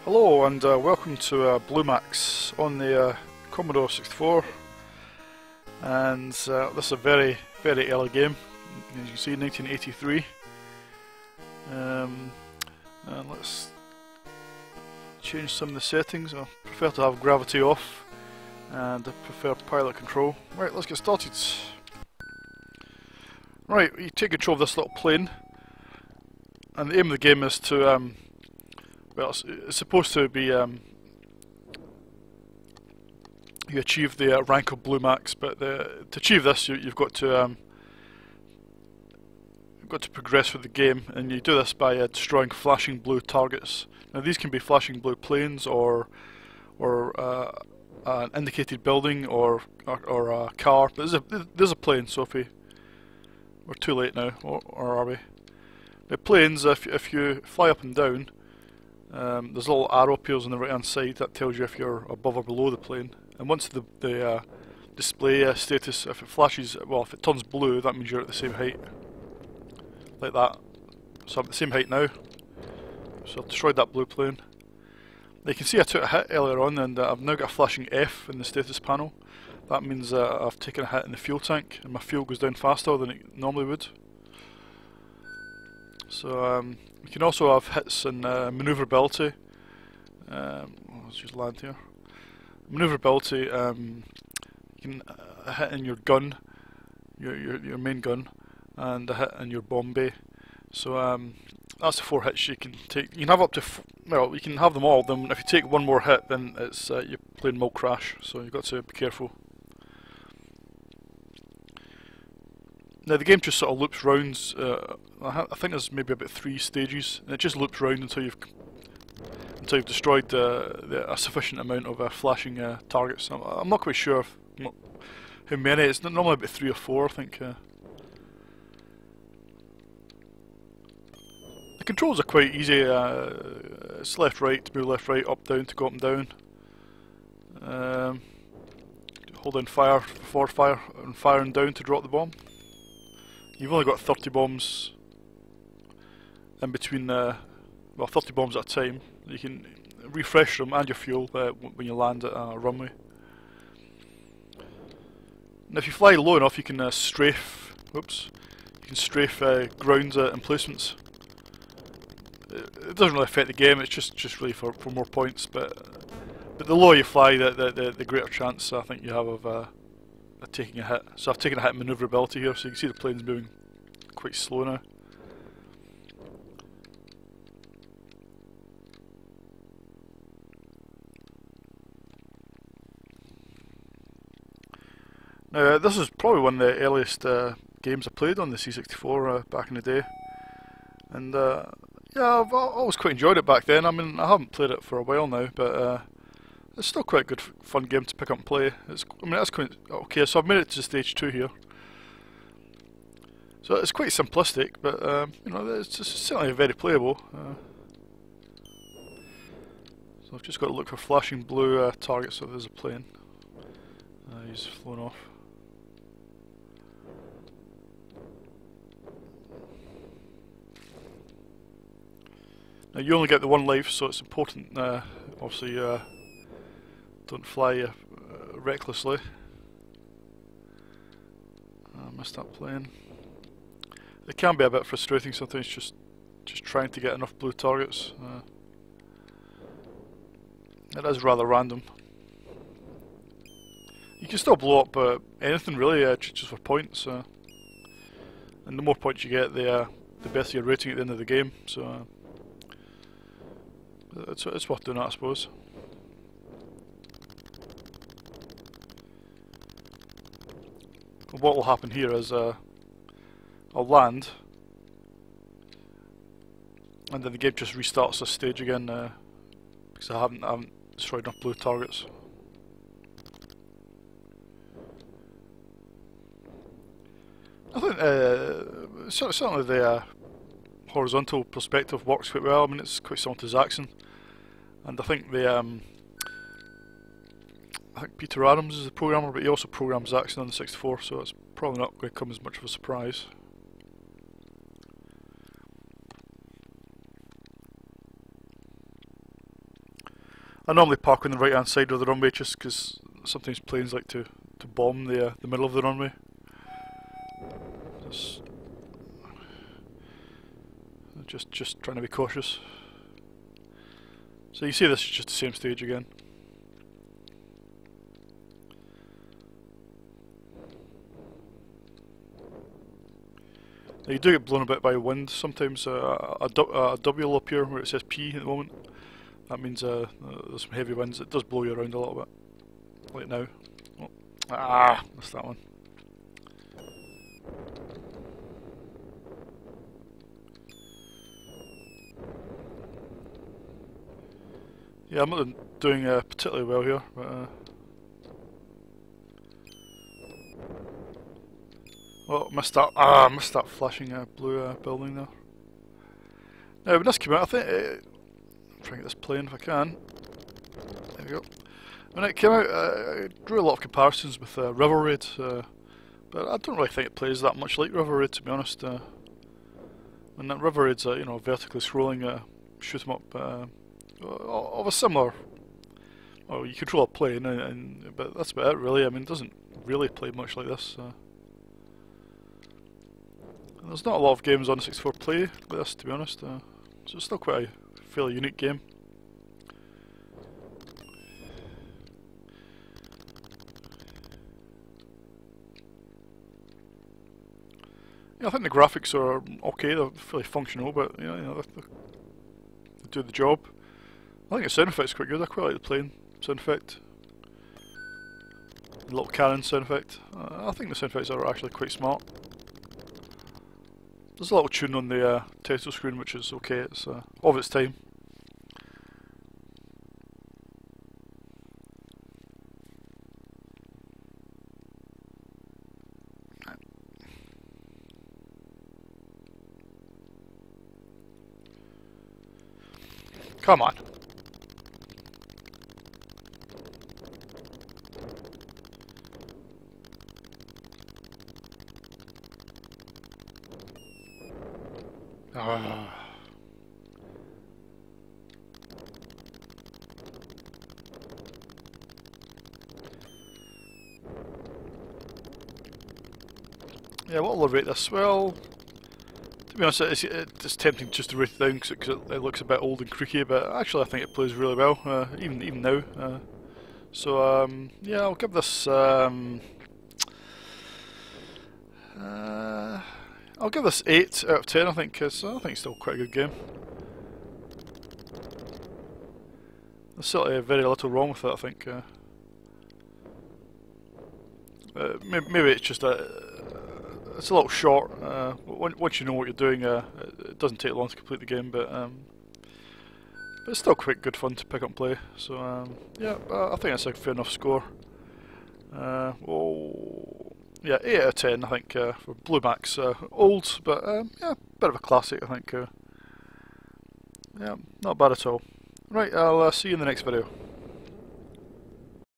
Hello and welcome to Blue Max on the Commodore 64, and this is a very early game, as you can see, 1983. And let's change some of the settings. I prefer to have gravity off and I prefer pilot control. Right, let's get started. Right, you take control of this little plane, and the aim of the game is to well, it's supposed to be you achieve the rank of Blue Max, but to achieve this, you've got to progress with the game, and you do this by destroying flashing blue targets. Now these can be flashing blue planes, or an indicated building, or a car. But there's a plane, so we're too late now, or are we? The planes, if you fly up and down. There's a little arrow appears on the right hand side that tells you if you're above or below the plane, and once the display status, if it flashes, well, if it turns blue, that means you're at the same height, like that. So I'm at the same height now, so I've destroyed that blue plane. Now you can see I took a hit earlier on, and I've now got a flashing F in the status panel. That means I've taken a hit in the fuel tank, and my fuel goes down faster than it normally would. So you can also have hits in manoeuvrability. Let's just land here. Manoeuvrability, you can hit in your gun, your main gun, and a hit in your bomb bay. So that's the 4 hits you can take. You can have up to well, you can have them all. Then if you take one more hit, then it's your plane will crash. So you've got to be careful. Now the game just sort of loops round. I think there's maybe about 3 stages, and it just loops round until you've destroyed a sufficient amount of flashing targets. I'm not quite sure how many. It's normally about 3 or 4, I think. The controls are quite easy. It's left, right to move left, right, up, down to go up and down. Hold down fire for fire, and fire and down to drop the bomb. You've only got 30 bombs in between, well, 30 bombs at a time. You can refresh them and your fuel when you land at a runway. Now if you fly low enough, you can strafe, ground emplacements. It doesn't really affect the game, it's just really for more points, but the lower you fly, the greater chance I think you have of taking a hit. So I've taken a hit in manoeuvrability here, so you can see the plane's moving quite slow now. Now this is probably one of the earliest games I played on the C64 back in the day, and yeah, I've always quite enjoyed it back then. I mean, I haven't played it for a while now, but it's still quite a good, fun game to pick up and play. I mean, that's quite okay. So I've made it to stage 2 here. So it's quite simplistic, but you know, it's certainly very playable. So I've just got to look for flashing blue targets. So there's a plane. He's flown off. Now you only get the 1 life, so it's important. Obviously. Don't fly recklessly. I missed that plane. It can be a bit frustrating sometimes, just trying to get enough blue targets. It is rather random. You can still blow up anything really, just for points. And the more points you get, the better your rating at the end of the game. So it's worth doing that, I suppose. What will happen here is I'll land, and then the game just restarts this stage again because I haven't destroyed enough blue targets. I think certainly the horizontal perspective works quite well. I mean, it's quite similar to Zaxxon, and I think I think Peter Adams is the programmer, but he also programmed Zaxxon on the 64, so it's probably not going to come as much of a surprise. I normally park on the right hand side of the runway just because sometimes planes like to bomb the middle of the runway. Just trying to be cautious. So you see this is just the same stage again. Now you do get blown a bit by wind sometimes. A W will appear where it says P at the moment. That means there's some heavy winds. It does blow you around a little bit. Like now. Oh, missed that one. Yeah, I'm not doing particularly well here, but oh, missed that! Ah, missed that flashing blue building there. Now, when this came out, I think I'm trying to get this plane if I can. There we go. When it came out, I drew a lot of comparisons with River Raid, but I don't really think it plays that much like River Raid, to be honest. When that River Raid's you know, vertically scrolling shoot 'em up. Of a similar, well, you control a plane, but that's about it really. I mean, it doesn't really play much like this. There's not a lot of games on the 64 play like this, to be honest. So it's still quite a fairly unique game. Yeah, I think the graphics are okay. They're fairly functional, but you know they do the job. I think the sound effect's quite good. I quite like the plane sound effect. The little cannon sound effect. I think the sound effects are actually quite smart. There's a little tune on the title screen which is okay. It's of its time. Come on. Yeah, what will I rate this? Well, to be honest, it's tempting just to rate it down because it looks a bit old and creaky, but actually I think it plays really well, even now. Yeah, I'll give this. I'll give this 8 out of 10. I think it's still quite a good game. There's certainly very little wrong with it. I think maybe it's just it's a little short. Once you know what you're doing, it doesn't take long to complete the game, but it's still quite good fun to pick up and play. So yeah, I think that's a fair enough score. Yeah, 8 out of 10 I think for Blue Max. Old, but yeah, bit of a classic I think. Yeah, not bad at all. Right, I'll see you in the next video.